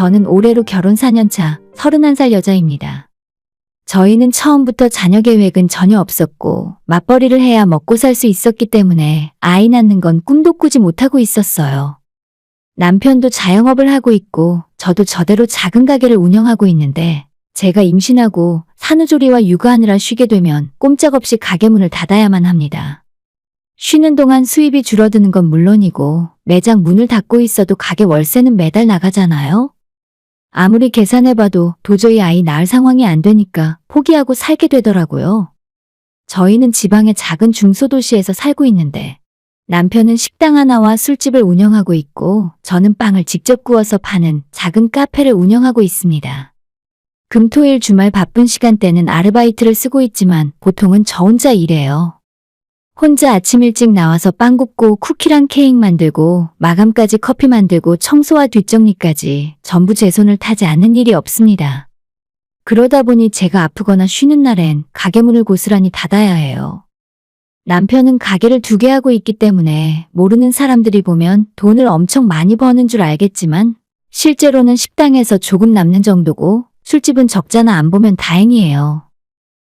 저는 올해로 결혼 4년 차 31살 여자입니다. 저희는 처음부터 자녀 계획은 전혀 없었고 맞벌이를 해야 먹고 살 수 있었기 때문에 아이 낳는 건 꿈도 꾸지 못하고 있었어요. 남편도 자영업을 하고 있고 저도 저대로 작은 가게를 운영하고 있는데 제가 임신하고 산후조리와 육아하느라 쉬게 되면 꼼짝없이 가게 문을 닫아야만 합니다. 쉬는 동안 수입이 줄어드는 건 물론이고 매장 문을 닫고 있어도 가게 월세는 매달 나가잖아요. 아무리 계산해봐도 도저히 아이 낳을 상황이 안 되니까 포기하고 살게 되더라고요. 저희는 지방의 작은 중소도시에서 살고 있는데 남편은 식당 하나와 술집을 운영하고 있고 저는 빵을 직접 구워서 파는 작은 카페를 운영하고 있습니다. 금토일 주말 바쁜 시간대는 아르바이트를 쓰고 있지만 보통은 저 혼자 일해요. 혼자 아침 일찍 나와서 빵 굽고 쿠키랑 케이크 만들고 마감까지 커피 만들고 청소와 뒷정리까지 전부 제 손을 타지 않는 일이 없습니다. 그러다 보니 제가 아프거나 쉬는 날엔 가게 문을 고스란히 닫아야 해요. 남편은 가게를 2개 하고 있기 때문에 모르는 사람들이 보면 돈을 엄청 많이 버는 줄 알겠지만 실제로는 식당에서 조금 남는 정도고 술집은 적자나 안 보면 다행이에요.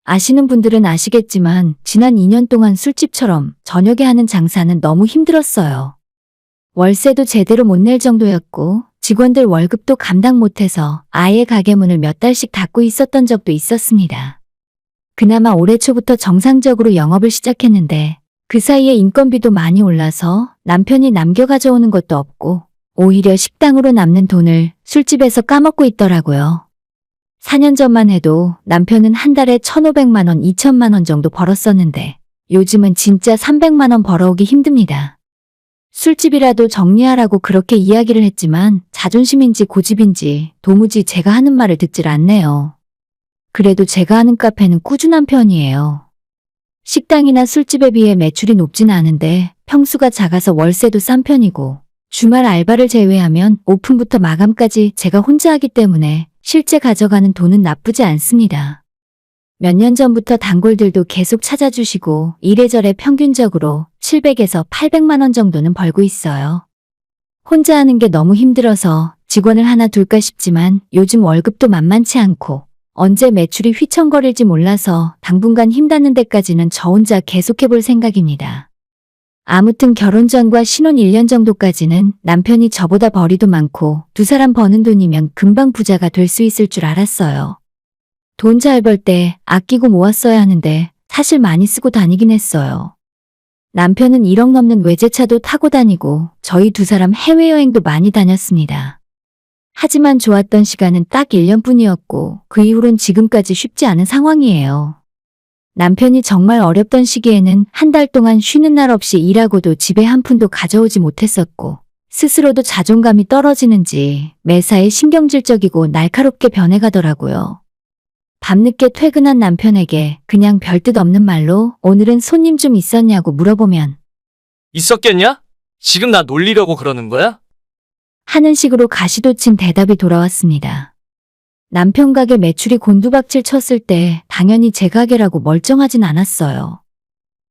아시는 분들은 아시겠지만 지난 2년 동안 술집처럼 저녁에 하는 장사는 너무 힘들었어요. 월세도 제대로 못 낼 정도였고 직원들 월급도 감당 못해서 아예 가게 문을 몇 달씩 닫고 있었던 적도 있었습니다. 그나마 올해 초부터 정상적으로 영업을 시작했는데 그 사이에 인건비도 많이 올라서 남편이 남겨 가져오는 것도 없고 오히려 식당으로 남는 돈을 술집에서 까먹고 있더라고요. 4년 전만 해도 남편은 한 달에 1,500만 원, 2천만 원 정도 벌었었는데 요즘은 진짜 300만 원 벌어오기 힘듭니다. 술집이라도 정리하라고 그렇게 이야기를 했지만 자존심인지 고집인지 도무지 제가 하는 말을 듣질 않네요. 그래도 제가 하는 카페는 꾸준한 편이에요. 식당이나 술집에 비해 매출이 높진 않은데 평수가 작아서 월세도 싼 편이고 주말 알바를 제외하면 오픈부터 마감까지 제가 혼자 하기 때문에 실제 가져가는 돈은 나쁘지 않습니다. 몇 년 전부터 단골들도 계속 찾아주시고 이래저래 평균적으로 700에서 800만 원 정도는 벌고 있어요. 혼자 하는 게 너무 힘들어서 직원을 하나 둘까 싶지만 요즘 월급도 만만치 않고 언제 매출이 휘청거릴지 몰라서 당분간 힘닿는 데까지는 저 혼자 계속해볼 생각입니다. 아무튼 결혼 전과 신혼 1년 정도까지는 남편이 저보다 벌이도 많고 2사람 버는 돈이면 금방 부자가 될 수 있을 줄 알았어요. 돈 잘 벌 때 아끼고 모았어야 하는데 사실 많이 쓰고 다니긴 했어요. 남편은 1억 넘는 외제차도 타고 다니고 저희 2사람 해외여행도 많이 다녔습니다. 하지만 좋았던 시간은 딱 1년뿐이었고 그 이후론 지금까지 쉽지 않은 상황이에요. 남편이 정말 어렵던 시기에는 한 달 동안 쉬는 날 없이 일하고도 집에 한 푼도 가져오지 못했었고 스스로도 자존감이 떨어지는지 매사에 신경질적이고 날카롭게 변해가더라고요. 밤늦게 퇴근한 남편에게 그냥 별뜻 없는 말로 오늘은 손님 좀 있었냐고 물어보면 있었겠냐? 지금 나 놀리려고 그러는 거야? 하는 식으로 가시돋친 대답이 돌아왔습니다. 남편 가게 매출이 곤두박질 쳤을 때 당연히 제 가게라고 멀쩡하진 않았어요.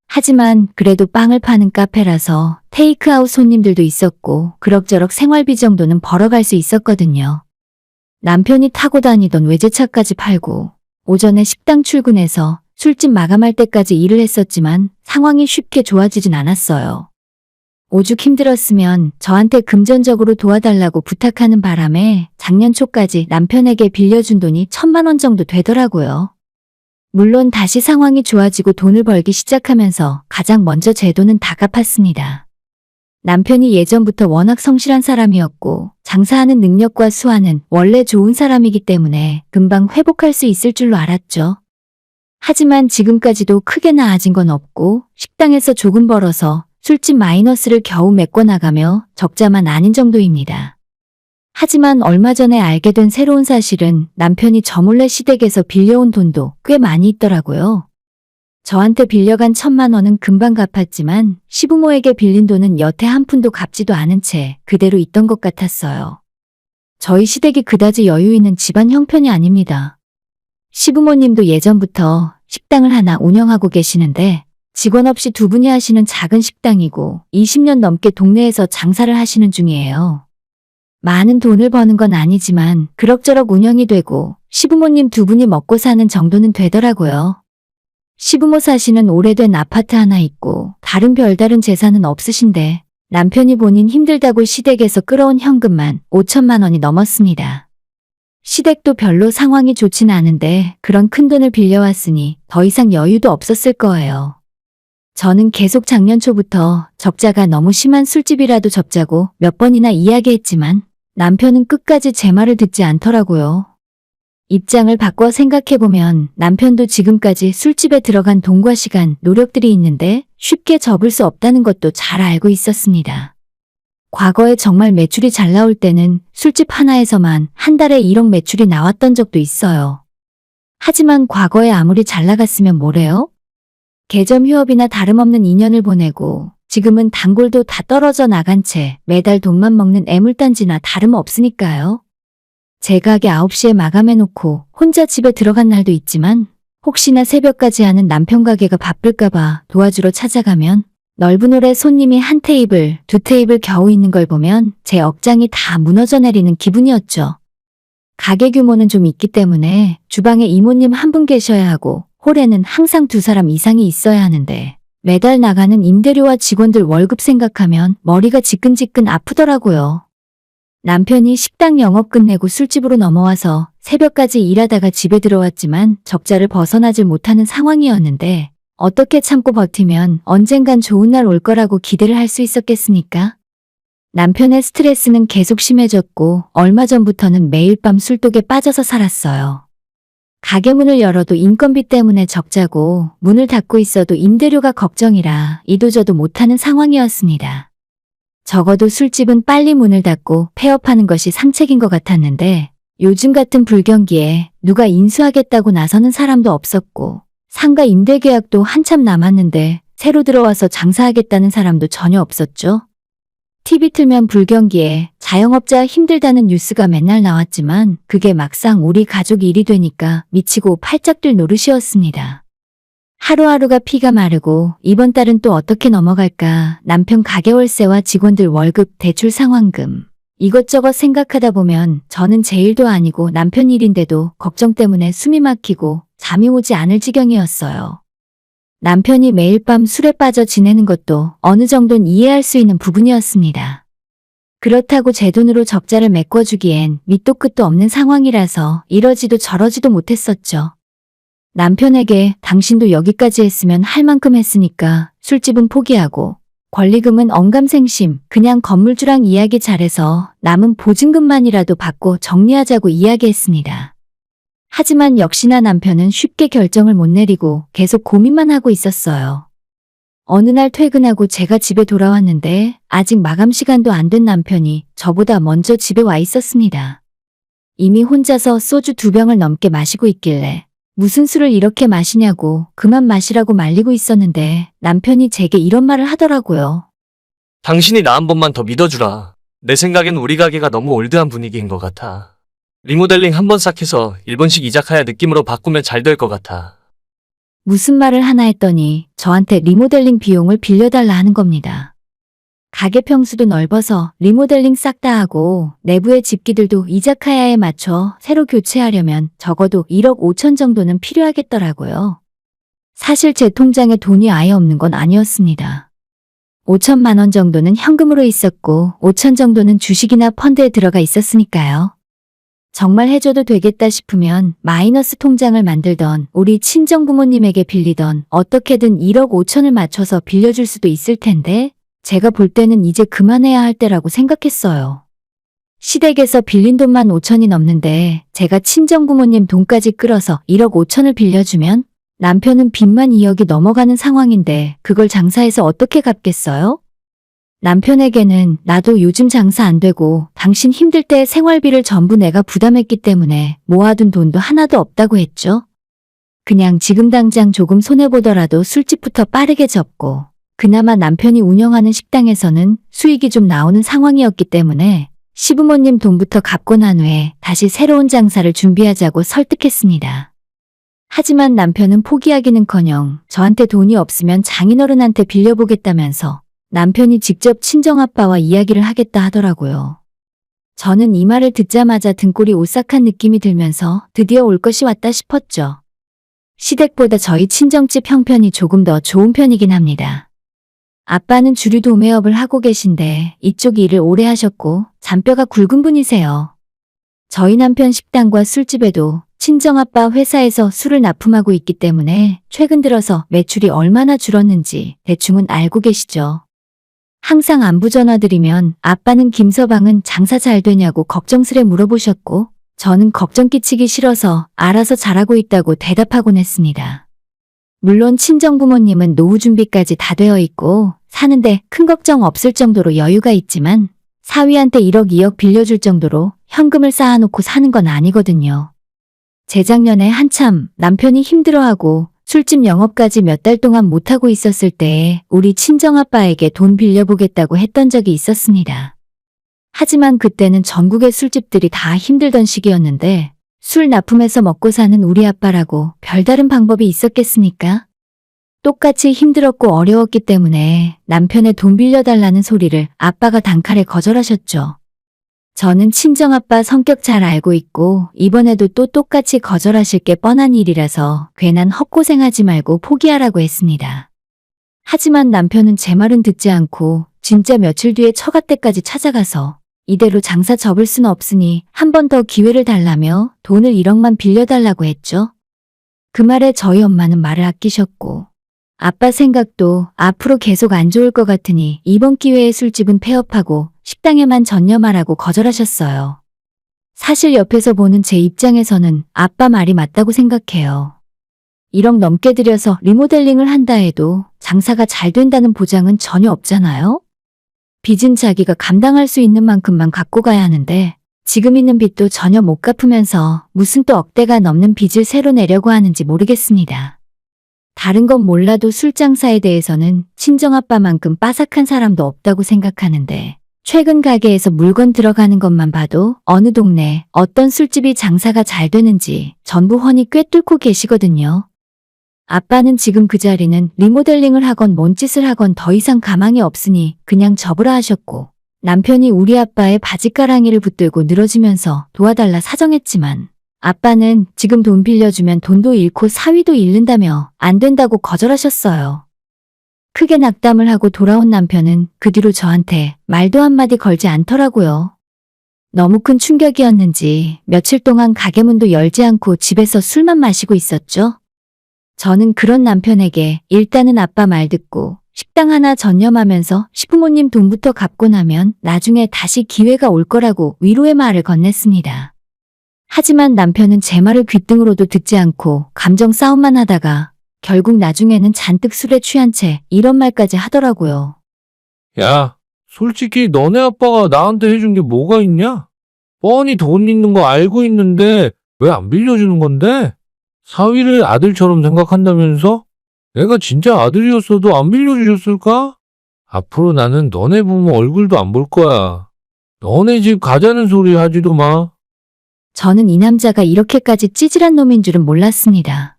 하지만 그래도 빵을 파는 카페라서 테이크아웃 손님들도 있었고 그럭저럭 생활비 정도는 벌어갈 수 있었거든요. 남편이 타고 다니던 외제차까지 팔고 오전에 식당 출근해서 술집 마감할 때까지 일을 했었지만 상황이 쉽게 좋아지진 않았어요. 오죽 힘들었으면 저한테 금전적으로 도와달라고 부탁하는 바람에 작년 초까지 남편에게 빌려준 돈이 1,000만 원 정도 되더라고요. 물론 다시 상황이 좋아지고 돈을 벌기 시작하면서 가장 먼저 제 돈은 다 갚았습니다. 남편이 예전부터 워낙 성실한 사람이었고 장사하는 능력과 수완은 원래 좋은 사람이기 때문에 금방 회복할 수 있을 줄로 알았죠. 하지만 지금까지도 크게 나아진 건 없고 식당에서 조금 벌어서 술집 마이너스를 겨우 메꿔나가며 적자만 아닌 정도입니다. 하지만 얼마 전에 알게 된 새로운 사실은 남편이 저 몰래 시댁에서 빌려온 돈도 꽤 많이 있더라고요. 저한테 빌려간 1,000만 원은 금방 갚았지만 시부모에게 빌린 돈은 여태 한 푼도 갚지도 않은 채 그대로 있던 것 같았어요. 저희 시댁이 그다지 여유 있는 집안 형편이 아닙니다. 시부모님도 예전부터 식당을 하나 운영하고 계시는데 직원 없이 2분이 하시는 작은 식당이고 20년 넘게 동네에서 장사를 하시는 중이에요. 많은 돈을 버는 건 아니지만 그럭저럭 운영이 되고 시부모님 두 분이 먹고 사는 정도는 되더라고요. 시부모 사시는 오래된 아파트 하나 있고 다른 별다른 재산은 없으신데 남편이 본인 힘들다고 시댁에서 끌어온 현금만 5천만 원이 넘었습니다. 시댁도 별로 상황이 좋진 않은데 그런 큰돈을 빌려왔으니 더 이상 여유도 없었을 거예요. 저는 계속 작년 초부터 적자가 너무 심한 술집이라도 접자고 몇 번이나 이야기했지만 남편은 끝까지 제 말을 듣지 않더라고요. 입장을 바꿔 생각해보면 남편도 지금까지 술집에 들어간 돈과 시간, 노력들이 있는데 쉽게 접을 수 없다는 것도 잘 알고 있었습니다. 과거에 정말 매출이 잘 나올 때는 술집 하나에서만 한 달에 1억 매출이 나왔던 적도 있어요. 하지만 과거에 아무리 잘 나갔으면 뭐래요? 개점 휴업이나 다름없는 2년을 보내고 지금은 단골도 다 떨어져 나간 채 매달 돈만 먹는 애물단지나 다름없으니까요. 제 가게 9시에 마감해놓고 혼자 집에 들어간 날도 있지만 혹시나 새벽까지 하는 남편 가게가 바쁠까봐 도와주러 찾아가면 넓은 홀에 손님이 한 테이블, 두 테이블 겨우 있는 걸 보면 제 억장이 다 무너져 내리는 기분이었죠. 가게 규모는 좀 있기 때문에 주방에 이모님 한 분 계셔야 하고 홀에는 항상 2사람 이상이 있어야 하는데 매달 나가는 임대료와 직원들 월급 생각하면 머리가 지끈지끈 아프더라고요. 남편이 식당 영업 끝내고 술집으로 넘어와서 새벽까지 일하다가 집에 들어왔지만 적자를 벗어나질 못하는 상황이었는데 어떻게 참고 버티면 언젠간 좋은 날 올 거라고 기대를 할 수 있었겠습니까? 남편의 스트레스는 계속 심해졌고 얼마 전부터는 매일 밤 술독에 빠져서 살았어요. 가게 문을 열어도 인건비 때문에 적자고 문을 닫고 있어도 임대료가 걱정이라 이도저도 못하는 상황이었습니다. 적어도 술집은 빨리 문을 닫고 폐업하는 것이 상책인 것 같았는데 요즘 같은 불경기에 누가 인수하겠다고 나서는 사람도 없었고 상가 임대 계약도 한참 남았는데 새로 들어와서 장사하겠다는 사람도 전혀 없었죠. TV 틀면 불경기에 자영업자 힘들다는 뉴스가 맨날 나왔지만 그게 막상 우리 가족 일이 되니까 미치고 팔짝 뛸 노릇이었습니다. 하루하루가 피가 마르고 이번 달은 또 어떻게 넘어갈까 남편 가게 월세와 직원들 월급, 대출 상환금 이것저것 생각하다 보면 저는 제 일도 아니고 남편 일인데도 걱정 때문에 숨이 막히고 잠이 오지 않을 지경이었어요. 남편이 매일 밤 술에 빠져 지내는 것도 어느 정도는 이해할 수 있는 부분이었습니다. 그렇다고 제 돈으로 적자를 메꿔주기엔 밑도 끝도 없는 상황이라서 이러지도 저러지도 못했었죠. 남편에게 당신도 여기까지 했으면 할 만큼 했으니까 술집은 포기하고 권리금은 언감생심 그냥 건물주랑 이야기 잘해서 남은 보증금만이라도 받고 정리하자고 이야기했습니다. 하지만 역시나 남편은 쉽게 결정을 못 내리고 계속 고민만 하고 있었어요. 어느 날 퇴근하고 제가 집에 돌아왔는데 아직 마감 시간도 안 된 남편이 저보다 먼저 집에 와 있었습니다. 이미 혼자서 소주 2병을 넘게 마시고 있길래 무슨 술을 이렇게 마시냐고 그만 마시라고 말리고 있었는데 남편이 제게 이런 말을 하더라고요. 당신이 나 한 번만 더 믿어주라. 내 생각엔 우리 가게가 너무 올드한 분위기인 것 같아. 리모델링 한번 싹 해서 일본식 이자카야 느낌으로 바꾸면 잘 될 것 같아. 무슨 말을 하나 했더니 저한테 리모델링 비용을 빌려달라 하는 겁니다. 가게 평수도 넓어서 리모델링 싹 다 하고 내부의 집기들도 이자카야에 맞춰 새로 교체하려면 적어도 1억 5천 정도는 필요하겠더라고요. 사실 제 통장에 돈이 아예 없는 건 아니었습니다. 5천만 원 정도는 현금으로 있었고 5천 정도는 주식이나 펀드에 들어가 있었으니까요. 정말 해줘도 되겠다 싶으면 마이너스 통장을 만들던 우리 친정부모님에게 빌리던 어떻게든 1억 5천을 맞춰서 빌려줄 수도 있을 텐데 제가 볼 때는 이제 그만해야 할 때라고 생각했어요. 시댁에서 빌린 돈만 5천이 넘는데 제가 친정부모님 돈까지 끌어서 1억 5천을 빌려주면 남편은 빚만 2억이 넘어가는 상황인데 그걸 장사해서 어떻게 갚겠어요? 남편에게는 나도 요즘 장사 안 되고 당신 힘들 때 생활비를 전부 내가 부담했기 때문에 모아둔 돈도 하나도 없다고 했죠. 그냥 지금 당장 조금 손해보더라도 술집부터 빠르게 접고 그나마 남편이 운영하는 식당에서는 수익이 좀 나오는 상황이었기 때문에 시부모님 돈부터 갚고 난 후에 다시 새로운 장사를 준비하자고 설득했습니다. 하지만 남편은 포기하기는커녕 저한테 돈이 없으면 장인어른한테 빌려보겠다면서 남편이 직접 친정아빠와 이야기를 하겠다 하더라고요. 저는 이 말을 듣자마자 등골이 오싹한 느낌이 들면서 드디어 올 것이 왔다 싶었죠. 시댁보다 저희 친정집 형편이 조금 더 좋은 편이긴 합니다. 아빠는 주류 도매업을 하고 계신데 이쪽 일을 오래 하셨고 잔뼈가 굵은 분이세요. 저희 남편 식당과 술집에도 친정아빠 회사에서 술을 납품하고 있기 때문에 최근 들어서 매출이 얼마나 줄었는지 대충은 알고 계시죠. 항상 안부 전화드리면 아빠는 김서방은 장사 잘 되냐고 걱정스레 물어보셨고 저는 걱정 끼치기 싫어서 알아서 잘하고 있다고 대답하곤 했습니다. 물론 친정부모님은 노후 준비까지 다 되어 있고 사는데 큰 걱정 없을 정도로 여유가 있지만 사위한테 1억 2억 빌려줄 정도로 현금을 쌓아놓고 사는 건 아니거든요. 재작년에 한참 남편이 힘들어하고 술집 영업까지 몇 달 동안 못하고 있었을 때에 우리 친정아빠에게 돈 빌려보겠다고 했던 적이 있었습니다. 하지만 그때는 전국의 술집들이 다 힘들던 시기였는데 술 납품해서 먹고 사는 우리 아빠라고 별다른 방법이 있었겠습니까? 똑같이 힘들었고 어려웠기 때문에 남편의 돈 빌려달라는 소리를 아빠가 단칼에 거절하셨죠. 저는 친정아빠 성격 잘 알고 있고 이번에도 또 똑같이 거절하실 게 뻔한 일이라서 괜한 헛고생하지 말고 포기하라고 했습니다. 하지만 남편은 제 말은 듣지 않고 진짜 며칠 뒤에 처갓댁까지 찾아가서 이대로 장사 접을 수는 없으니 한 번 더 기회를 달라며 돈을 1억만 빌려달라고 했죠. 그 말에 저희 엄마는 말을 아끼셨고 아빠 생각도 앞으로 계속 안 좋을 것 같으니 이번 기회에 술집은 폐업하고 식당에만 전념하라고 거절하셨어요. 사실 옆에서 보는 제 입장에서는 아빠 말이 맞다고 생각해요. 1억 넘게 들여서 리모델링을 한다 해도 장사가 잘 된다는 보장은 전혀 없잖아요? 빚은 자기가 감당할 수 있는 만큼만 갖고 가야 하는데 지금 있는 빚도 전혀 못 갚으면서 무슨 또 억대가 넘는 빚을 새로 내려고 하는지 모르겠습니다. 다른 건 몰라도 술장사에 대해서는 친정아빠만큼 빠삭한 사람도 없다고 생각하는데 최근 가게에서 물건 들어가는 것만 봐도 어느 동네 어떤 술집이 장사가 잘 되는지 전부 훤히 꿰뚫고 계시거든요. 아빠는 지금 그 자리는 리모델링을 하건 뭔 짓을 하건 더 이상 가망이 없으니 그냥 접으라 하셨고 남편이 우리 아빠의 바지가랑이를 붙들고 늘어지면서 도와달라 사정했지만 아빠는 지금 돈 빌려주면 돈도 잃고 사위도 잃는다며 안 된다고 거절하셨어요. 크게 낙담을 하고 돌아온 남편은 그 뒤로 저한테 말도 한마디 걸지 않더라고요. 너무 큰 충격이었는지 며칠 동안 가게 문도 열지 않고 집에서 술만 마시고 있었죠. 저는 그런 남편에게 일단은 아빠 말 듣고 식당 하나 전념하면서 시부모님 돈부터 갚고 나면 나중에 다시 기회가 올 거라고 위로의 말을 건넸습니다. 하지만 남편은 제 말을 귓등으로도 듣지 않고 감정 싸움만 하다가 결국 나중에는 잔뜩 술에 취한 채 이런 말까지 하더라고요. 야, 솔직히 너네 아빠가 나한테 해준 게 뭐가 있냐? 뻔히 돈 있는 거 알고 있는데 왜 안 빌려주는 건데? 사위를 아들처럼 생각한다면서? 내가 진짜 아들이었어도 안 빌려주셨을까? 앞으로 나는 너네 부모 얼굴도 안 볼 거야. 너네 집 가자는 소리 하지도 마. 저는 이 남자가 이렇게까지 찌질한 놈인 줄은 몰랐습니다.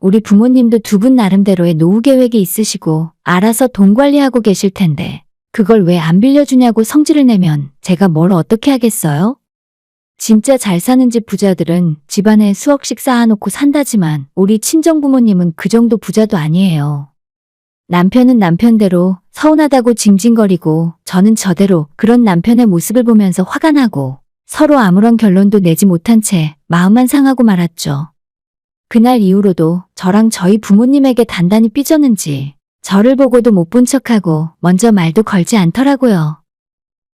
우리 부모님도 두 분 나름대로의 노후 계획이 있으시고 알아서 돈 관리하고 계실 텐데 그걸 왜 안 빌려주냐고 성질을 내면 제가 뭘 어떻게 하겠어요? 진짜 잘 사는 집 부자들은 집안에 수억씩 쌓아놓고 산다지만 우리 친정부모님은 그 정도 부자도 아니에요. 남편은 남편대로 서운하다고 징징거리고 저는 저대로 그런 남편의 모습을 보면서 화가 나고 서로 아무런 결론도 내지 못한 채 마음만 상하고 말았죠. 그날 이후로도 저랑 저희 부모님에게 단단히 삐졌는지 저를 보고도 못 본 척하고 먼저 말도 걸지 않더라고요.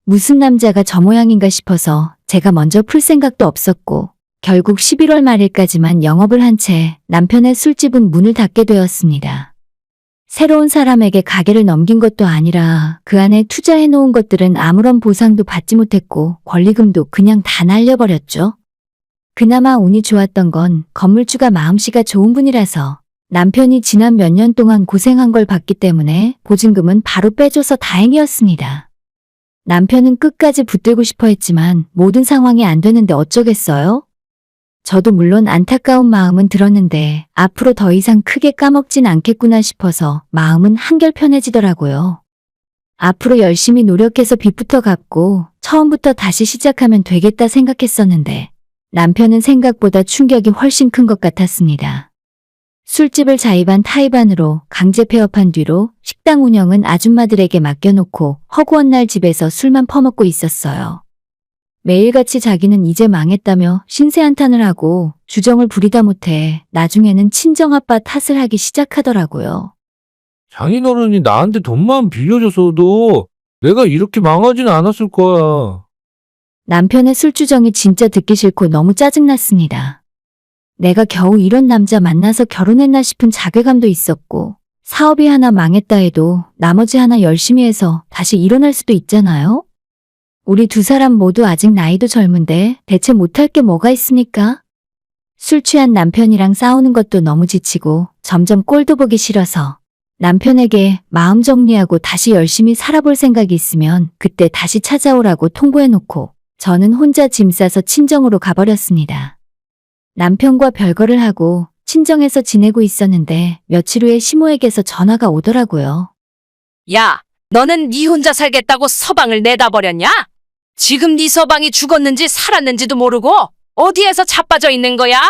무슨 남자가 저 모양인가 싶어서 제가 먼저 풀 생각도 없었고 결국 11월 말일까지만 영업을 한 채 남편의 술집은 문을 닫게 되었습니다. 새로운 사람에게 가게를 넘긴 것도 아니라 그 안에 투자해 놓은 것들은 아무런 보상도 받지 못했고 권리금도 그냥 다 날려버렸죠. 그나마 운이 좋았던 건 건물주가 마음씨가 좋은 분이라서 남편이 지난 몇 년 동안 고생한 걸 봤기 때문에 보증금은 바로 빼줘서 다행이었습니다. 남편은 끝까지 붙들고 싶어 했지만 모든 상황이 안 되는데 어쩌겠어요? 저도 물론 안타까운 마음은 들었는데 앞으로 더 이상 크게 까먹진 않겠구나 싶어서 마음은 한결 편해지더라고요. 앞으로 열심히 노력해서 빚부터 갚고 처음부터 다시 시작하면 되겠다 생각했었는데 남편은 생각보다 충격이 훨씬 큰 것 같았습니다. 술집을 자의반 타의반으로 강제 폐업한 뒤로 식당 운영은 아줌마들에게 맡겨놓고 허구한 날 집에서 술만 퍼먹고 있었어요. 매일같이 자기는 이제 망했다며 신세한탄을 하고 주정을 부리다 못해 나중에는 친정아빠 탓을 하기 시작하더라고요. 장인어른이 나한테 돈만 빌려줬어도 내가 이렇게 망하진 않았을 거야. 남편의 술주정이 진짜 듣기 싫고 너무 짜증났습니다. 내가 겨우 이런 남자 만나서 결혼했나 싶은 자괴감도 있었고, 사업이 하나 망했다 해도 나머지 하나 열심히 해서 다시 일어날 수도 있잖아요? 우리 두 사람 모두 아직 나이도 젊은데 대체 못할 게 뭐가 있습니까? 술 취한 남편이랑 싸우는 것도 너무 지치고 점점 꼴도 보기 싫어서 남편에게 마음 정리하고 다시 열심히 살아볼 생각이 있으면 그때 다시 찾아오라고 통보해놓고 저는 혼자 짐 싸서 친정으로 가버렸습니다. 남편과 별거를 하고 친정에서 지내고 있었는데 며칠 후에 시모에게서 전화가 오더라고요. 야, 너는 네 혼자 살겠다고 서방을 내다 버렸냐? 지금 네 서방이 죽었는지 살았는지도 모르고 어디에서 자빠져 있는 거야?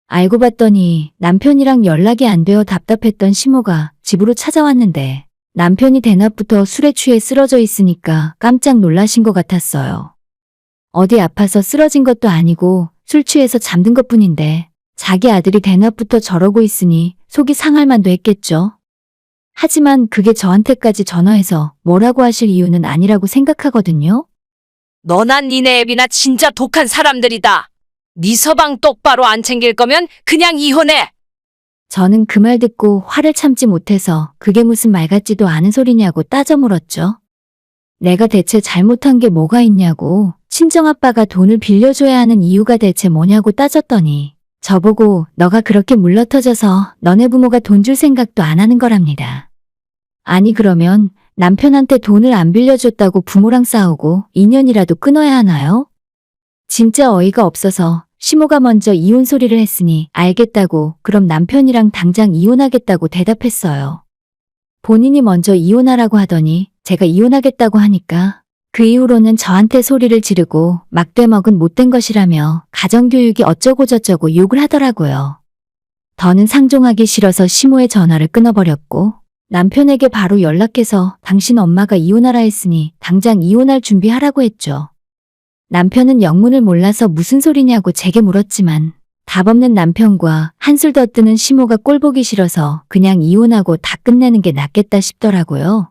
알고 봤더니 남편이랑 연락이 안 되어 답답했던 시모가 집으로 찾아왔는데 남편이 대낮부터 술에 취해 쓰러져 있으니까 깜짝 놀라신 것 같았어요. 어디 아파서 쓰러진 것도 아니고 술 취해서 잠든 것뿐인데 자기 아들이 대낮부터 저러고 있으니 속이 상할 만도 했겠죠. 하지만 그게 저한테까지 전화해서 뭐라고 하실 이유는 아니라고 생각하거든요. 너나 니네 애비나 진짜 독한 사람들이다. 네 서방 똑바로 안 챙길 거면 그냥 이혼해. 저는 그 말 듣고 화를 참지 못해서 그게 무슨 말 같지도 않은 소리냐고 따져 물었죠. 내가 대체 잘못한 게 뭐가 있냐고, 친정아빠가 돈을 빌려줘야 하는 이유가 대체 뭐냐고 따졌더니 저보고 너가 그렇게 물러터져서 너네 부모가 돈 줄 생각도 안 하는 거랍니다. 아니 그러면 남편한테 돈을 안 빌려줬다고 부모랑 싸우고 인연이라도 끊어야 하나요? 진짜 어이가 없어서 시모가 먼저 이혼 소리를 했으니 알겠다고 그럼 남편이랑 당장 이혼하겠다고 대답했어요. 본인이 먼저 이혼하라고 하더니 제가 이혼하겠다고 하니까 그 이후로는 저한테 소리를 지르고 막대먹은 못된 것이라며 가정교육이 어쩌고저쩌고 욕을 하더라고요. 더는 상종하기 싫어서 시모의 전화를 끊어버렸고 남편에게 바로 연락해서 당신 엄마가 이혼하라 했으니 당장 이혼할 준비하라고 했죠. 남편은 영문을 몰라서 무슨 소리냐고 제게 물었지만 답 없는 남편과 한술 더 뜨는 시모가 꼴보기 싫어서 그냥 이혼하고 다 끝내는 게 낫겠다 싶더라고요.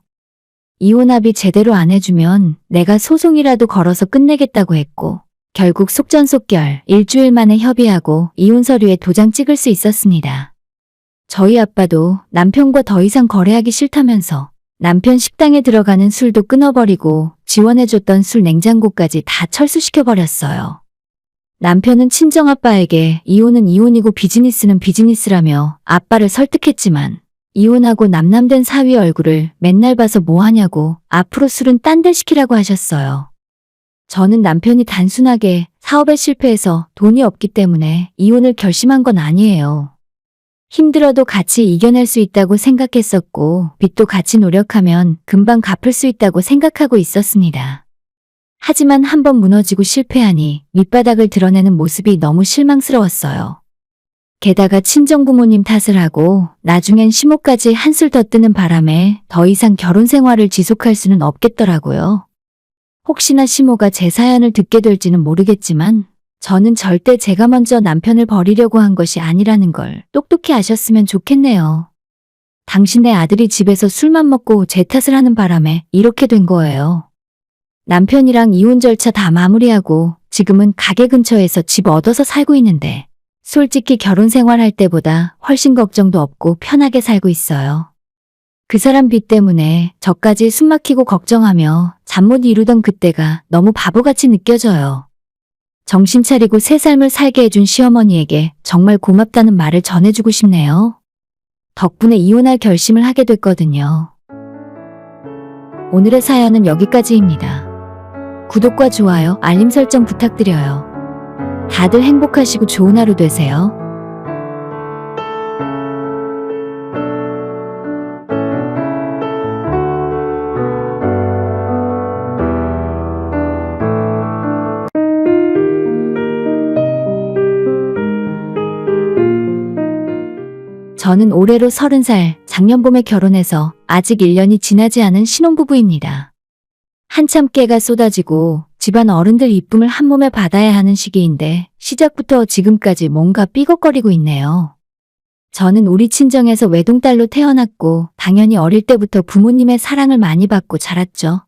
이혼 합의 제대로 안 해주면 내가 소송이라도 걸어서 끝내겠다고 했고 결국 속전속결 일주일 만에 협의하고 이혼 서류에 도장 찍을 수 있었습니다. 저희 아빠도 남편과 더 이상 거래하기 싫다면서 남편 식당에 들어가는 술도 끊어버리고 지원해줬던 술 냉장고까지 다 철수시켜버렸어요. 남편은 친정아빠에게 이혼은 이혼이고 비즈니스는 비즈니스라며 아빠를 설득했지만 이혼하고 남남된 사위 얼굴을 맨날 봐서 뭐하냐고 앞으로 술은 딴 데 시키라고 하셨어요. 저는 남편이 단순하게 사업에 실패해서 돈이 없기 때문에 이혼을 결심한 건 아니에요. 힘들어도 같이 이겨낼 수 있다고 생각했었고 빚도 같이 노력하면 금방 갚을 수 있다고 생각하고 있었습니다. 하지만 한번 무너지고 실패하니 밑바닥을 드러내는 모습이 너무 실망스러웠어요. 게다가 친정부모님 탓을 하고 나중엔 시모까지 한술 더 뜨는 바람에 더 이상 결혼 생활을 지속할 수는 없겠더라고요. 혹시나 시모가 제 사연을 듣게 될지는 모르겠지만 저는 절대 제가 먼저 남편을 버리려고 한 것이 아니라는 걸 똑똑히 아셨으면 좋겠네요. 당신의 아들이 집에서 술만 먹고 제 탓을 하는 바람에 이렇게 된 거예요. 남편이랑 이혼 절차 다 마무리하고 지금은 가게 근처에서 집 얻어서 살고 있는데 솔직히 결혼 생활할 때보다 훨씬 걱정도 없고 편하게 살고 있어요. 그 사람 빚 때문에 저까지 숨 막히고 걱정하며 잠 못 이루던 그때가 너무 바보같이 느껴져요. 정신 차리고 새 삶을 살게 해준 시어머니에게 정말 고맙다는 말을 전해주고 싶네요. 덕분에 이혼할 결심을 하게 됐거든요. 오늘의 사연은 여기까지입니다. 구독과 좋아요, 알림 설정 부탁드려요. 다들 행복하시고 좋은 하루 되세요. 저는 올해로 30살, 작년 봄에 결혼해서 아직 1년이 지나지 않은 신혼부부입니다. 한참 깨가 쏟아지고 집안 어른들 이쁨을 한 몸에 받아야 하는 시기인데 시작부터 지금까지 뭔가 삐걱거리고 있네요. 저는 우리 친정에서 외동딸로 태어났고 당연히 어릴 때부터 부모님의 사랑을 많이 받고 자랐죠.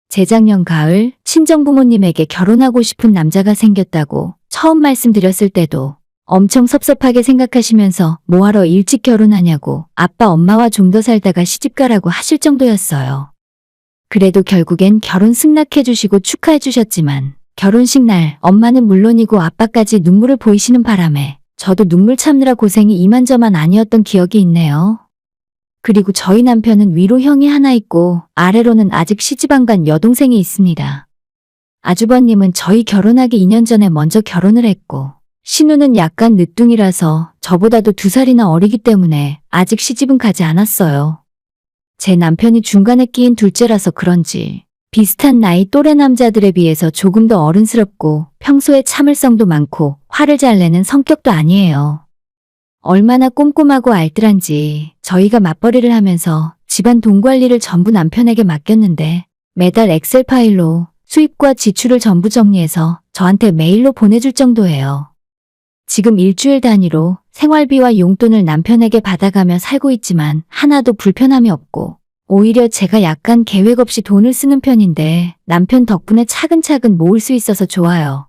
재작년 가을 친정 부모님에게 결혼하고 싶은 남자가 생겼다고 처음 말씀드렸을 때도 엄청 섭섭하게 생각하시면서 뭐하러 일찍 결혼하냐고 아빠 엄마와 좀 더 살다가 시집가라고 하실 정도였어요. 그래도 결국엔 결혼 승낙해 주시고 축하해 주셨지만 결혼식 날 엄마는 물론이고 아빠까지 눈물을 보이시는 바람에 저도 눈물 참느라 고생이 이만저만 아니었던 기억이 있네요. 그리고 저희 남편은 위로 형이 하나 있고 아래로는 아직 시집 안 간 여동생이 있습니다. 아주버님은 저희 결혼하기 2년 전에 먼저 결혼을 했고 신우는 약간 늦둥이라서 저보다도 2살이나 어리기 때문에 아직 시집은 가지 않았어요. 제 남편이 중간에 끼인 둘째라서 그런지 비슷한 나이 또래 남자들에 비해서 조금 더 어른스럽고 평소에 참을성도 많고 화를 잘 내는 성격도 아니에요. 얼마나 꼼꼼하고 알뜰한지 저희가 맞벌이를 하면서 집안 돈 관리를 전부 남편에게 맡겼는데 매달 엑셀 파일로 수입과 지출을 전부 정리해서 저한테 메일로 보내줄 정도예요. 지금 일주일 단위로 생활비와 용돈을 남편에게 받아가며 살고 있지만 하나도 불편함이 없고 오히려 제가 약간 계획 없이 돈을 쓰는 편인데 남편 덕분에 차근차근 모을 수 있어서 좋아요.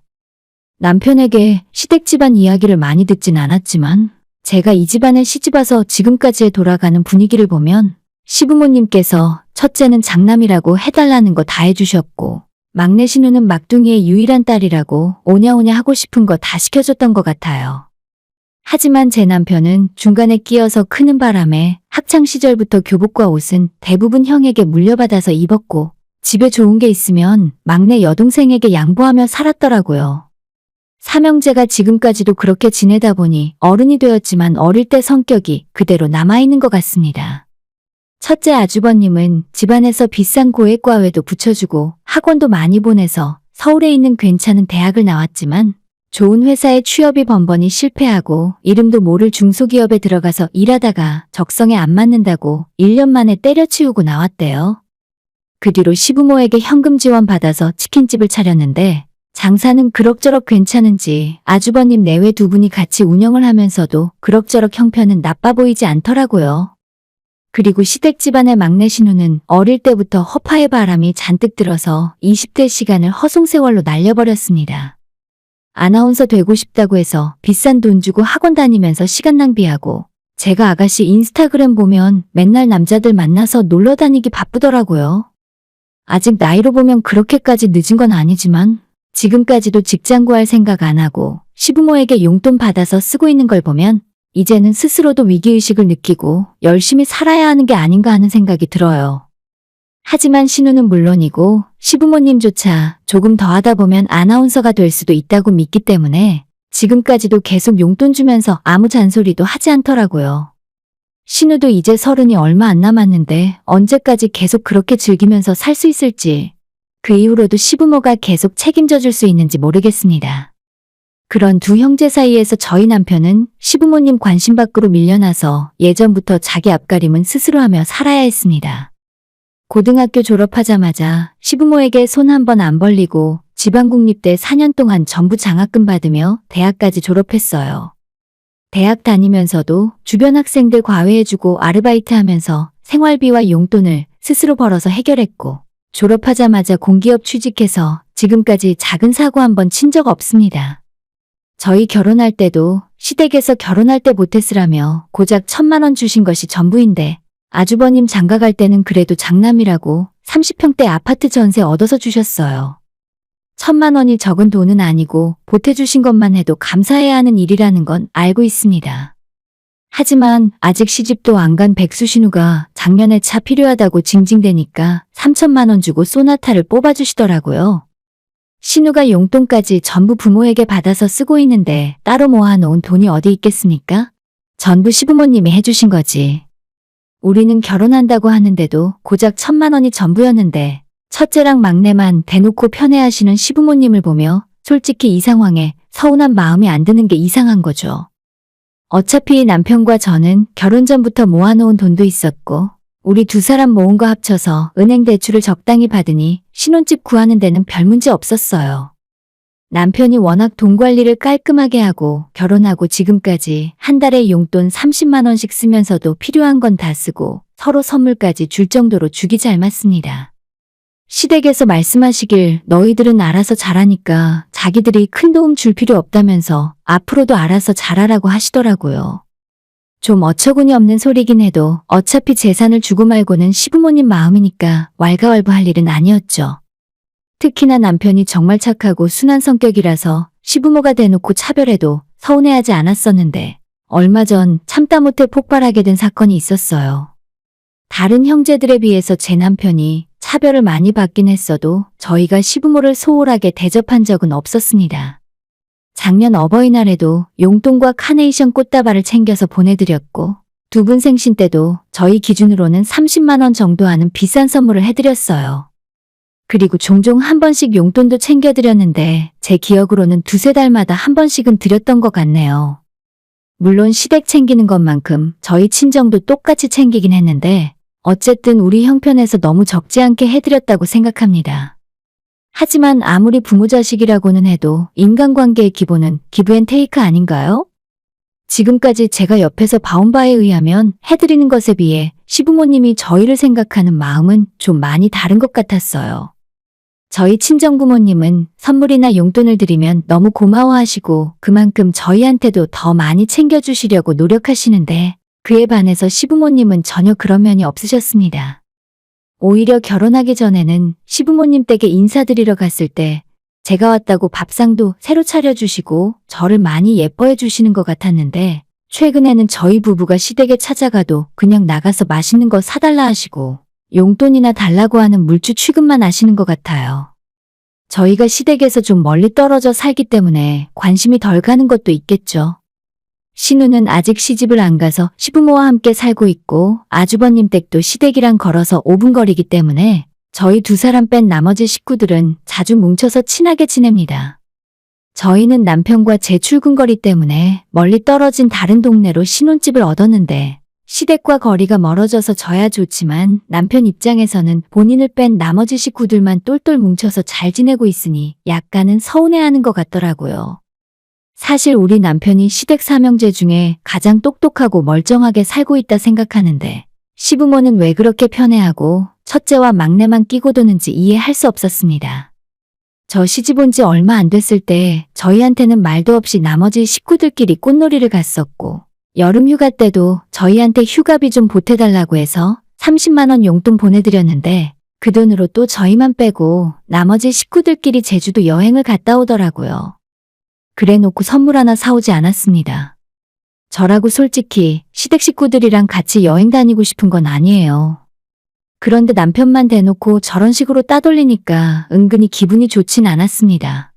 남편에게 시댁 집안 이야기를 많이 듣진 않았지만 제가 이 집안에 시집와서 지금까지의 돌아가는 분위기를 보면 시부모님께서 첫째는 장남이라고 해달라는 거 다 해주셨고 막내 신우는 막둥이의 유일한 딸이라고 오냐오냐 하고 싶은 거 다 시켜줬던 것 같아요. 하지만 제 남편은 중간에 끼어서 크는 바람에 학창시절부터 교복과 옷은 대부분 형에게 물려받아서 입었고 집에 좋은 게 있으면 막내 여동생에게 양보하며 살았더라고요. 삼형제가 지금까지도 그렇게 지내다 보니 어른이 되었지만 어릴 때 성격이 그대로 남아있는 것 같습니다. 첫째 아주버님은 집안에서 비싼 고액과외도 붙여주고 학원도 많이 보내서 서울에 있는 괜찮은 대학을 나왔지만 좋은 회사에 취업이 번번이 실패하고 이름도 모를 중소기업에 들어가서 일하다가 적성에 안 맞는다고 1년 만에 때려치우고 나왔대요. 그 뒤로 시부모에게 현금 지원 받아서 치킨집을 차렸는데 장사는 그럭저럭 괜찮은지 아주버님 내외 두 분이 같이 운영을 하면서도 그럭저럭 형편은 나빠 보이지 않더라고요. 그리고 시댁 집안의 막내 신우는 어릴 때부터 허파의 바람이 잔뜩 들어서 20대 시간을 허송세월로 날려버렸습니다. 아나운서 되고 싶다고 해서 비싼 돈 주고 학원 다니면서 시간 낭비하고 제가 아가씨 인스타그램 보면 맨날 남자들 만나서 놀러 다니기 바쁘더라고요. 아직 나이로 보면 그렇게까지 늦은 건 아니지만 지금까지도 직장 구할 생각 안 하고 시부모에게 용돈 받아서 쓰고 있는 걸 보면 이제는 스스로도 위기의식을 느끼고 열심히 살아야 하는 게 아닌가 하는 생각이 들어요. 하지만 신우는 물론이고 시부모님조차 조금 더 하다 보면 아나운서가 될 수도 있다고 믿기 때문에 지금까지도 계속 용돈 주면서 아무 잔소리도 하지 않더라고요. 신우도 이제 30이 얼마 안 남았는데 언제까지 계속 그렇게 즐기면서 살 수 있을지 그 이후로도 시부모가 계속 책임져 줄 수 있는지 모르겠습니다. 그런 두 형제 사이에서 저희 남편은 시부모님 관심 밖으로 밀려나서 예전부터 자기 앞가림은 스스로 하며 살아야 했습니다. 고등학교 졸업하자마자 시부모에게 손 한 번 안 벌리고 지방국립대 4년 동안 전부 장학금 받으며 대학까지 졸업했어요. 대학 다니면서도 주변 학생들 과외해주고 아르바이트하면서 생활비와 용돈을 스스로 벌어서 해결했고 졸업하자마자 공기업 취직해서 지금까지 작은 사고 한 번 친 적 없습니다. 저희 결혼할 때도 시댁에서 결혼할 때 못했으라며 고작 1,000만 원 주신 것이 전부인데 아주버님 장가 갈 때는 그래도 장남이라고 30평대 아파트 전세 얻어서 주셨어요. 1,000만 원이 적은 돈은 아니고 보태주신 것만 해도 감사해야 하는 일이라는 건 알고 있습니다. 하지만 아직 시집도 안 간 백수신우가 작년에 차 필요하다고 징징대니까 3,000만 원 주고 소나타를 뽑아주시더라고요. 신우가 용돈까지 전부 부모에게 받아서 쓰고 있는데 따로 모아놓은 돈이 어디 있겠습니까? 전부 시부모님이 해주신 거지. 우리는 결혼한다고 하는데도 고작 1,000만 원이 전부였는데 첫째랑 막내만 대놓고 편애하시는 시부모님을 보며 솔직히 이 상황에 서운한 마음이 안 드는 게 이상한 거죠. 어차피 남편과 저는 결혼 전부터 모아놓은 돈도 있었고 우리 두 사람 모은 거 합쳐서 은행 대출을 적당히 받으니 신혼집 구하는 데는 별 문제 없었어요. 남편이 워낙 돈 관리를 깔끔하게 하고 결혼하고 지금까지 한 달에 용돈 30만 원씩 쓰면서도 필요한 건 다 쓰고 서로 선물까지 줄 정도로 죽이 잘 맞습니다. 시댁에서 말씀하시길 너희들은 알아서 잘하니까 자기들이 큰 도움 줄 필요 없다면서 앞으로도 알아서 잘하라고 하시더라고요. 좀 어처구니 없는 소리긴 해도 어차피 재산을 주고 말고는 시부모님 마음이니까 왈가왈부할 일은 아니었죠. 특히나 남편이 정말 착하고 순한 성격이라서 시부모가 대놓고 차별해도 서운해하지 않았었는데 얼마 전 참다 못해 폭발하게 된 사건이 있었어요. 다른 형제들에 비해서 제 남편이 차별을 많이 받긴 했어도 저희가 시부모를 소홀하게 대접한 적은 없었습니다. 작년 어버이날에도 용돈과 카네이션 꽃다발을 챙겨서 보내드렸고 두 분 생신 때도 저희 기준으로는 30만 원 정도 하는 비싼 선물을 해드렸어요. 그리고 종종 한 번씩 용돈도 챙겨드렸는데 제 기억으로는 두세 달마다 한 번씩은 드렸던 것 같네요. 물론 시댁 챙기는 것만큼 저희 친정도 똑같이 챙기긴 했는데 어쨌든 우리 형편에서 너무 적지 않게 해드렸다고 생각합니다. 하지만 아무리 부모 자식이라고는 해도 인간관계의 기본은 기브 앤 테이크 아닌가요? 지금까지 제가 옆에서 봐온 바에 의하면 해드리는 것에 비해 시부모님이 저희를 생각하는 마음은 좀 많이 다른 것 같았어요. 저희 친정부모님은 선물이나 용돈을 드리면 너무 고마워하시고 그만큼 저희한테도 더 많이 챙겨주시려고 노력하시는데 그에 반해서 시부모님은 전혀 그런 면이 없으셨습니다. 오히려 결혼하기 전에는 시부모님 댁에 인사드리러 갔을 때 제가 왔다고 밥상도 새로 차려주시고 저를 많이 예뻐해 주시는 것 같았는데 최근에는 저희 부부가 시댁에 찾아가도 그냥 나가서 맛있는 거 사달라 하시고 용돈이나 달라고 하는 물주 취급만 하시는 것 같아요. 저희가 시댁에서 좀 멀리 떨어져 살기 때문에 관심이 덜 가는 것도 있겠죠. 신우는 아직 시집을 안 가서 시부모와 함께 살고 있고 아주버님 댁도 시댁이랑 걸어서 5분 거리이기 때문에 저희 두 사람 뺀 나머지 식구들은 자주 뭉쳐서 친하게 지냅니다. 저희는 남편과 제 출근거리 때문에 멀리 떨어진 다른 동네로 신혼집을 얻었는데 시댁과 거리가 멀어져서 저야 좋지만 남편 입장에서는 본인을 뺀 나머지 식구들만 똘똘 뭉쳐서 잘 지내고 있으니 약간은 서운해하는 것 같더라고요. 사실 우리 남편이 시댁 삼형제 중에 가장 똑똑하고 멀쩡하게 살고 있다 생각하는데 시부모는 왜 그렇게 편애하고 첫째와 막내만 끼고 도는지 이해할 수 없었습니다. 저 시집 온 지 얼마 안 됐을 때 저희한테는 말도 없이 나머지 식구들끼리 꽃놀이를 갔었고 여름 휴가 때도 저희한테 휴가비 좀 보태달라고 해서 30만 원 용돈 보내드렸는데 그 돈으로 또 저희만 빼고 나머지 식구들끼리 제주도 여행을 갔다 오더라고요. 그래 놓고 선물 하나 사오지 않았습니다. 저라고 솔직히 시댁 식구들이랑 같이 여행 다니고 싶은 건 아니에요. 그런데 남편만 대놓고 저런 식으로 따돌리니까 은근히 기분이 좋진 않았습니다.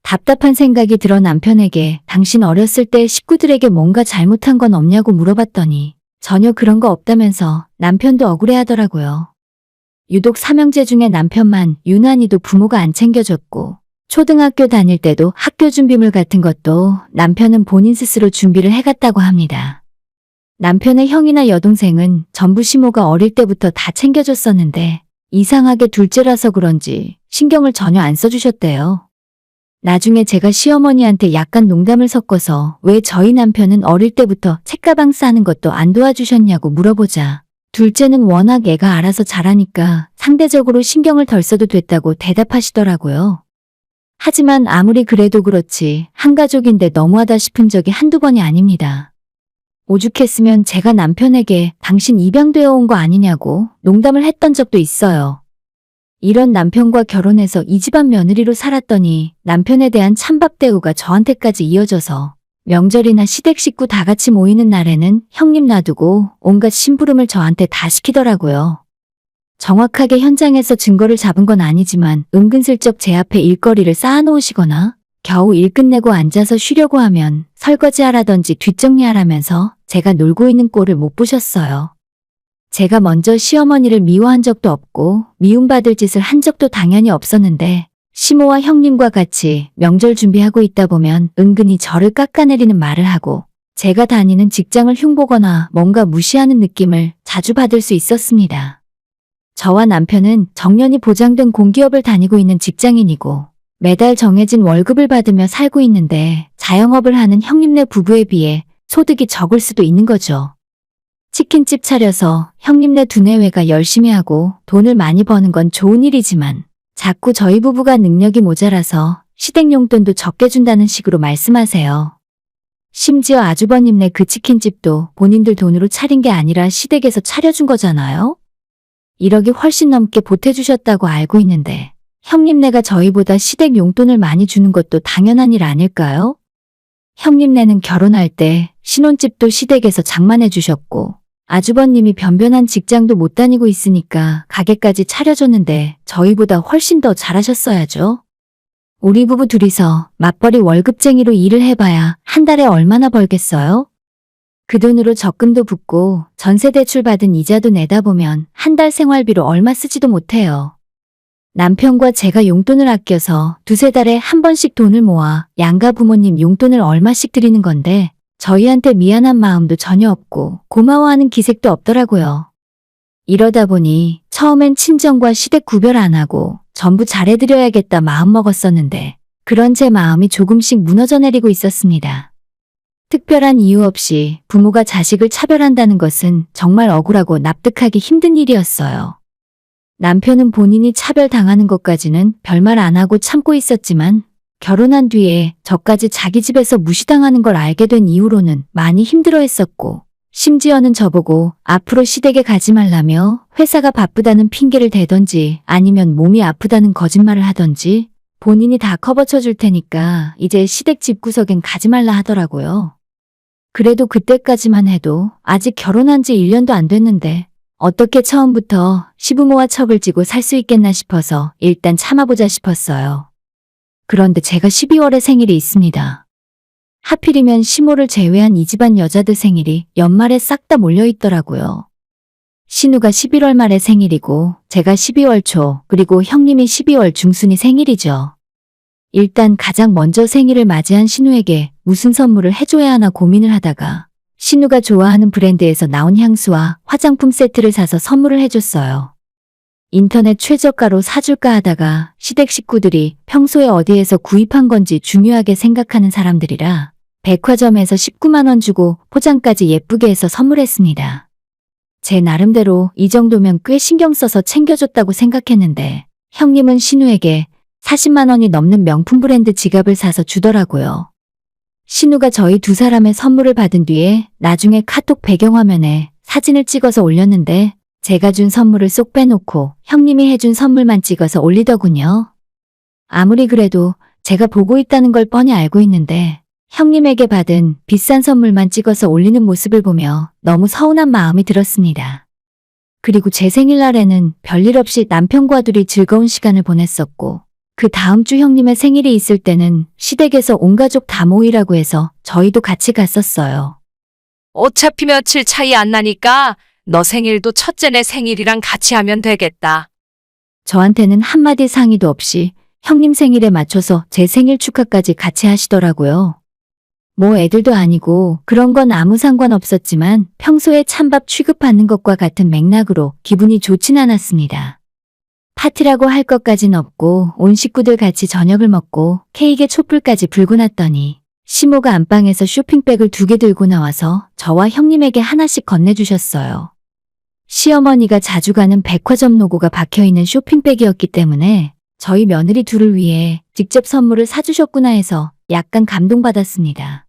답답한 생각이 들어 남편에게 당신 어렸을 때 식구들에게 뭔가 잘못한 건 없냐고 물어봤더니 전혀 그런 거 없다면서 남편도 억울해하더라고요. 유독 삼형제 중에 남편만 유난히도 부모가 안 챙겨줬고 초등학교 다닐 때도 학교 준비물 같은 것도 남편은 본인 스스로 준비를 해갔다고 합니다. 남편의 형이나 여동생은 전부 시모가 어릴 때부터 다 챙겨줬었는데 이상하게 둘째라서 그런지 신경을 전혀 안 써주셨대요. 나중에 제가 시어머니한테 약간 농담을 섞어서 왜 저희 남편은 어릴 때부터 책가방 싸는 것도 안 도와주셨냐고 물어보자 둘째는 워낙 애가 알아서 잘하니까 상대적으로 신경을 덜 써도 됐다고 대답하시더라고요. 하지만 아무리 그래도 그렇지 한 가족인데 너무하다 싶은 적이 한두 번이 아닙니다. 오죽했으면 제가 남편에게 당신 입양되어 온 거 아니냐고 농담을 했던 적도 있어요. 이런 남편과 결혼해서 이 집안 며느리로 살았더니 남편에 대한 찬밥 대우가 저한테까지 이어져서 명절이나 시댁 식구 다 같이 모이는 날에는 형님 놔두고 온갖 심부름을 저한테 다 시키더라고요. 정확하게 현장에서 증거를 잡은 건 아니지만 은근슬쩍 제 앞에 일거리를 쌓아놓으시거나 겨우 일 끝내고 앉아서 쉬려고 하면 설거지하라든지 뒷정리하라면서 제가 놀고 있는 꼴을 못 보셨어요. 제가 먼저 시어머니를 미워한 적도 없고 미움받을 짓을 한 적도 당연히 없었는데 시모와 형님과 같이 명절 준비하고 있다 보면 은근히 저를 깎아내리는 말을 하고 제가 다니는 직장을 흉보거나 뭔가 무시하는 느낌을 자주 받을 수 있었습니다. 저와 남편은 정년이 보장된 공기업을 다니고 있는 직장인이고 매달 정해진 월급을 받으며 살고 있는데 자영업을 하는 형님네 부부에 비해 소득이 적을 수도 있는 거죠. 치킨집 차려서 형님네 두뇌회가 열심히 하고 돈을 많이 버는 건 좋은 일이지만 자꾸 저희 부부가 능력이 모자라서 시댁 용돈도 적게 준다는 식으로 말씀하세요. 심지어 아주버님네 그 치킨집도 본인들 돈으로 차린 게 아니라 시댁에서 차려준 거잖아요? 1억이 훨씬 넘게 보태주셨다고 알고 있는데 형님네가 저희보다 시댁 용돈을 많이 주는 것도 당연한 일 아닐까요? 형님네는 결혼할 때 신혼집도 시댁에서 장만해 주셨고 아주버님이 변변한 직장도 못 다니고 있으니까 가게까지 차려줬는데 저희보다 훨씬 더 잘하셨어야죠. 우리 부부 둘이서 맞벌이 월급쟁이로 일을 해봐야 한 달에 얼마나 벌겠어요? 그 돈으로 적금도 붓고 전세 대출 받은 이자도 내다 보면 한 달 생활비로 얼마 쓰지도 못해요. 남편과 제가 용돈을 아껴서 두세 달에 한 번씩 돈을 모아 양가 부모님 용돈을 얼마씩 드리는 건데 저희한테 미안한 마음도 전혀 없고 고마워하는 기색도 없더라고요. 이러다 보니 처음엔 친정과 시댁 구별 안 하고 전부 잘해드려야겠다 마음먹었었는데 그런 제 마음이 조금씩 무너져 내리고 있었습니다. 특별한 이유 없이 부모가 자식을 차별한다는 것은 정말 억울하고 납득하기 힘든 일이었어요. 남편은 본인이 차별당하는 것까지는 별말 안 하고 참고 있었지만 결혼한 뒤에 저까지 자기 집에서 무시당하는 걸 알게 된 이후로는 많이 힘들어했었고 심지어는 저보고 앞으로 시댁에 가지 말라며 회사가 바쁘다는 핑계를 대던지 아니면 몸이 아프다는 거짓말을 하던지 본인이 다 커버쳐 줄 테니까 이제 시댁 집구석엔 가지 말라 하더라고요. 그래도 그때까지만 해도 아직 결혼한 지 1년도 안 됐는데 어떻게 처음부터 시부모와 척을 지고 살 수 있겠나 싶어서 일단 참아보자 싶었어요. 그런데 제가 12월에 생일이 있습니다. 하필이면 시모를 제외한 이 집안 여자들 생일이 연말에 싹 다 몰려있더라고요. 신우가 11월 말에 생일이고 제가 12월 초 그리고 형님이 12월 중순이 생일이죠. 일단 가장 먼저 생일을 맞이한 신우에게 무슨 선물을 해줘야 하나 고민을 하다가 신우가 좋아하는 브랜드에서 나온 향수와 화장품 세트를 사서 선물을 해줬어요. 인터넷 최저가로 사줄까 하다가 시댁 식구들이 평소에 어디에서 구입한 건지 중요하게 생각하는 사람들이라 백화점에서 19만 원 주고 포장까지 예쁘게 해서 선물했습니다. 제 나름대로 이 정도면 꽤 신경 써서 챙겨줬다고 생각했는데 형님은 신우에게 40만 원이 넘는 명품 브랜드 지갑을 사서 주더라고요. 신우가 저희 두 사람의 선물을 받은 뒤에 나중에 카톡 배경화면에 사진을 찍어서 올렸는데 제가 준 선물을 쏙 빼놓고 형님이 해준 선물만 찍어서 올리더군요. 아무리 그래도 제가 보고 있다는 걸 뻔히 알고 있는데 형님에게 받은 비싼 선물만 찍어서 올리는 모습을 보며 너무 서운한 마음이 들었습니다. 그리고 제 생일날에는 별일 없이 남편과 둘이 즐거운 시간을 보냈었고 그 다음 주 형님의 생일이 있을 때는 시댁에서 온 가족 다 모이라고 해서 저희도 같이 갔었어요. 어차피 며칠 차이 안 나니까 너 생일도 첫째네 생일이랑 같이 하면 되겠다. 저한테는 한마디 상의도 없이 형님 생일에 맞춰서 제 생일 축하까지 같이 하시더라고요. 뭐 애들도 아니고 그런 건 아무 상관없었지만 평소에 찬밥 취급받는 것과 같은 맥락으로 기분이 좋진 않았습니다. 파티라고 할 것까진 없고 온 식구들 같이 저녁을 먹고 케이크에 촛불까지 불고 났더니 시모가 안방에서 쇼핑백을 2개 들고 나와서 저와 형님에게 하나씩 건네주셨어요. 시어머니가 자주 가는 백화점 로고가 박혀있는 쇼핑백이었기 때문에 저희 며느리 둘을 위해 직접 선물을 사주셨구나 해서 약간 감동받았습니다.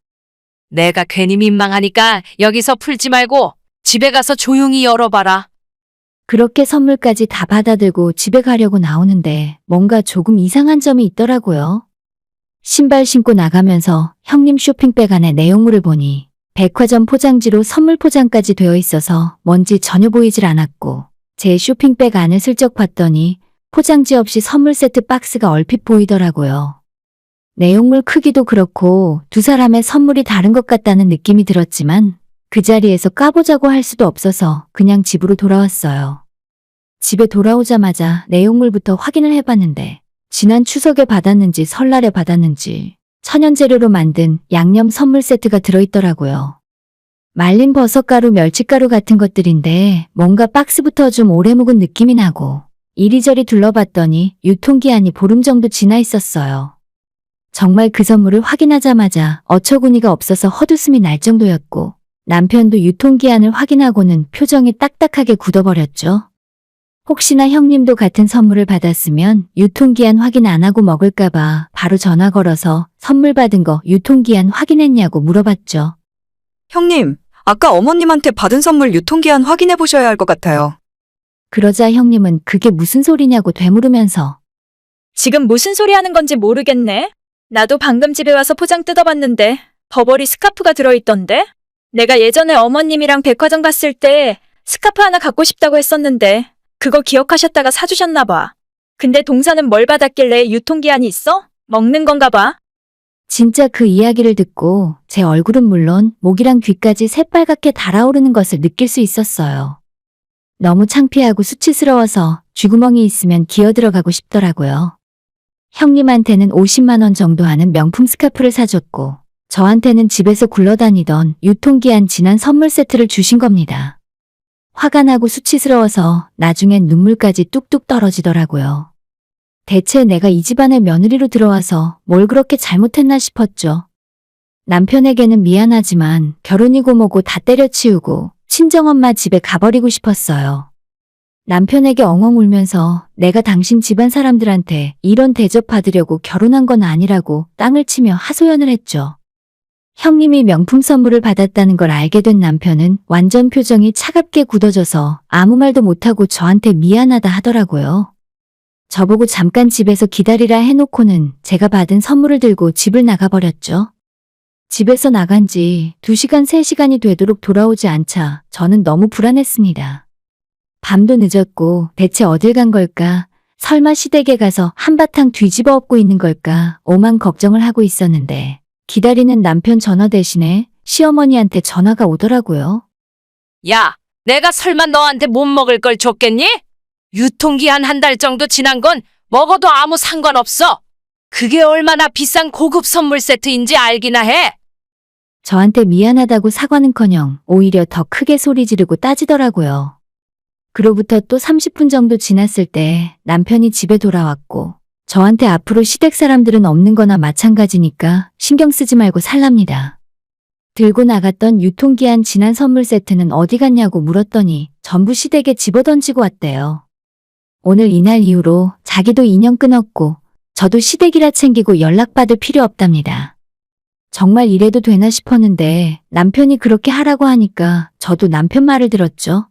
내가 괜히 민망하니까 여기서 풀지 말고 집에 가서 조용히 열어봐라. 그렇게 선물까지 다 받아들고 집에 가려고 나오는데 뭔가 조금 이상한 점이 있더라고요. 신발 신고 나가면서 형님 쇼핑백 안에 내용물을 보니 백화점 포장지로 선물 포장까지 되어 있어서 뭔지 전혀 보이질 않았고 제 쇼핑백 안을 슬쩍 봤더니 포장지 없이 선물 세트 박스가 얼핏 보이더라고요. 내용물 크기도 그렇고 두 사람의 선물이 다른 것 같다는 느낌이 들었지만 그 자리에서 까보자고 할 수도 없어서 그냥 집으로 돌아왔어요. 집에 돌아오자마자 내용물부터 확인을 해봤는데 지난 추석에 받았는지 설날에 받았는지 천연재료로 만든 양념 선물 세트가 들어있더라고요. 말린 버섯가루, 멸치가루 같은 것들인데 뭔가 박스부터 좀 오래 묵은 느낌이 나고 이리저리 둘러봤더니 유통기한이 보름 정도 지나 있었어요. 정말 그 선물을 확인하자마자 어처구니가 없어서 헛웃음이 날 정도였고 남편도 유통기한을 확인하고는 표정이 딱딱하게 굳어버렸죠. 혹시나 형님도 같은 선물을 받았으면 유통기한 확인 안 하고 먹을까봐 바로 전화 걸어서 선물 받은 거 유통기한 확인했냐고 물어봤죠. 형님, 아까 어머님한테 받은 선물 유통기한 확인해 보셔야 할 것 같아요. 그러자 형님은 그게 무슨 소리냐고 되물으면서 지금 무슨 소리 하는 건지 모르겠네. 나도 방금 집에 와서 포장 뜯어봤는데 버버리 스카프가 들어있던데? 내가 예전에 어머님이랑 백화점 갔을 때 스카프 하나 갖고 싶다고 했었는데 그거 기억하셨다가 사주셨나 봐. 근데 동사는 뭘 받았길래 유통기한이 있어? 먹는 건가 봐. 진짜 그 이야기를 듣고 제 얼굴은 물론 목이랑 귀까지 새빨갛게 달아오르는 것을 느낄 수 있었어요. 너무 창피하고 수치스러워서 쥐구멍이 있으면 기어 들어가고 싶더라고요. 형님한테는 50만 원 정도 하는 명품 스카프를 사줬고 저한테는 집에서 굴러다니던 유통기한 지난 선물 세트를 주신 겁니다. 화가 나고 수치스러워서 나중엔 눈물까지 뚝뚝 떨어지더라고요. 대체 내가 이 집안의 며느리로 들어와서 뭘 그렇게 잘못했나 싶었죠. 남편에게는 미안하지만 결혼이고 뭐고 다 때려치우고 친정엄마 집에 가버리고 싶었어요. 남편에게 엉엉 울면서 내가 당신 집안 사람들한테 이런 대접 받으려고 결혼한 건 아니라고 땅을 치며 하소연을 했죠. 형님이 명품 선물을 받았다는 걸 알게 된 남편은 완전 표정이 차갑게 굳어져서 아무 말도 못하고 저한테 미안하다 하더라고요. 저보고 잠깐 집에서 기다리라 해놓고는 제가 받은 선물을 들고 집을 나가버렸죠. 집에서 나간 지 2시간, 3시간이 되도록 돌아오지 않자 저는 너무 불안했습니다. 밤도 늦었고 대체 어딜 간 걸까? 설마 시댁에 가서 한바탕 뒤집어 엎고 있는 걸까? 오만 걱정을 하고 있었는데 기다리는 남편 전화 대신에 시어머니한테 전화가 오더라고요. 야, 내가 설마 너한테 못 먹을 걸 줬겠니? 유통기한 한 달 정도 지난 건 먹어도 아무 상관없어. 그게 얼마나 비싼 고급 선물 세트인지 알기나 해. 저한테 미안하다고 사과는커녕 오히려 더 크게 소리 지르고 따지더라고요. 그로부터 또 30분 정도 지났을 때 남편이 집에 돌아왔고 저한테 앞으로 시댁 사람들은 없는 거나 마찬가지니까 신경 쓰지 말고 살랍니다. 들고 나갔던 유통기한 지난 선물 세트는 어디 갔냐고 물었더니 전부 시댁에 집어던지고 왔대요. 오늘 이날 이후로 자기도 인연 끊었고 저도 시댁이라 챙기고 연락받을 필요 없답니다. 정말 이래도 되나 싶었는데 남편이 그렇게 하라고 하니까 저도 남편 말을 들었죠.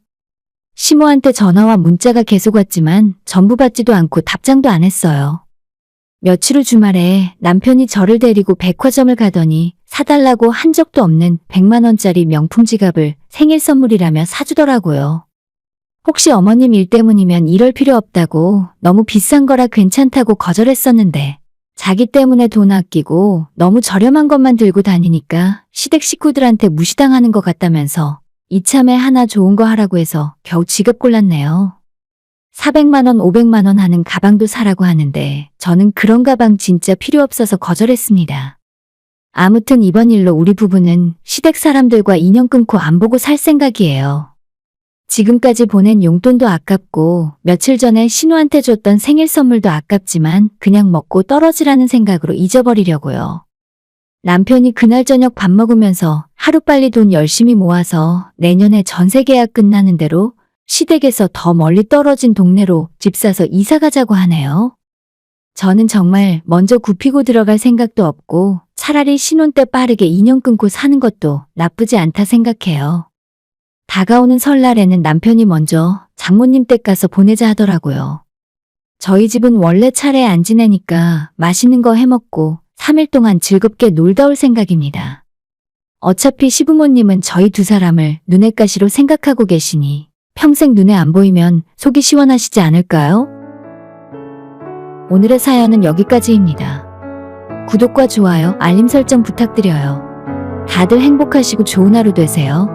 시모한테 전화와 문자가 계속 왔지만 전부 받지도 않고 답장도 안 했어요. 며칠 후 주말에 남편이 저를 데리고 백화점을 가더니 사달라고 한 적도 없는 100만 원짜리 명품 지갑을 생일 선물이라며 사주더라고요. 혹시 어머님 일 때문이면 이럴 필요 없다고 너무 비싼 거라 괜찮다고 거절했었는데 자기 때문에 돈 아끼고 너무 저렴한 것만 들고 다니니까 시댁 식구들한테 무시당하는 것 같다면서 이참에 하나 좋은 거 하라고 해서 겨우 지갑 골랐네요. 400만 원, 500만 원 하는 가방도 사라고 하는데 저는 그런 가방 진짜 필요 없어서 거절했습니다. 아무튼 이번 일로 우리 부부는 시댁 사람들과 인연 끊고 안 보고 살 생각이에요. 지금까지 보낸 용돈도 아깝고 며칠 전에 신우한테 줬던 생일 선물도 아깝지만 그냥 먹고 떨어지라는 생각으로 잊어버리려고요. 남편이 그날 저녁 밥 먹으면서 하루빨리 돈 열심히 모아서 내년에 전세 계약 끝나는 대로 시댁에서 더 멀리 떨어진 동네로 집 사서 이사 가자고 하네요. 저는 정말 먼저 굽히고 들어갈 생각도 없고 차라리 신혼 때 빠르게 인연 끊고 사는 것도 나쁘지 않다 생각해요. 다가오는 설날에는 남편이 먼저 장모님 댁 가서 보내자 하더라고요. 저희 집은 원래 차례 안 지내니까 맛있는 거 해먹고 3일 동안 즐겁게 놀다 올 생각입니다. 어차피 시부모님은 저희 두 사람을 눈엣 가시로 생각하고 계시니 평생 눈에 안 보이면 속이 시원하시지 않을까요? 오늘의 사연은 여기까지입니다. 구독과 좋아요, 알림 설정 부탁드려요. 다들 행복하시고 좋은 하루 되세요.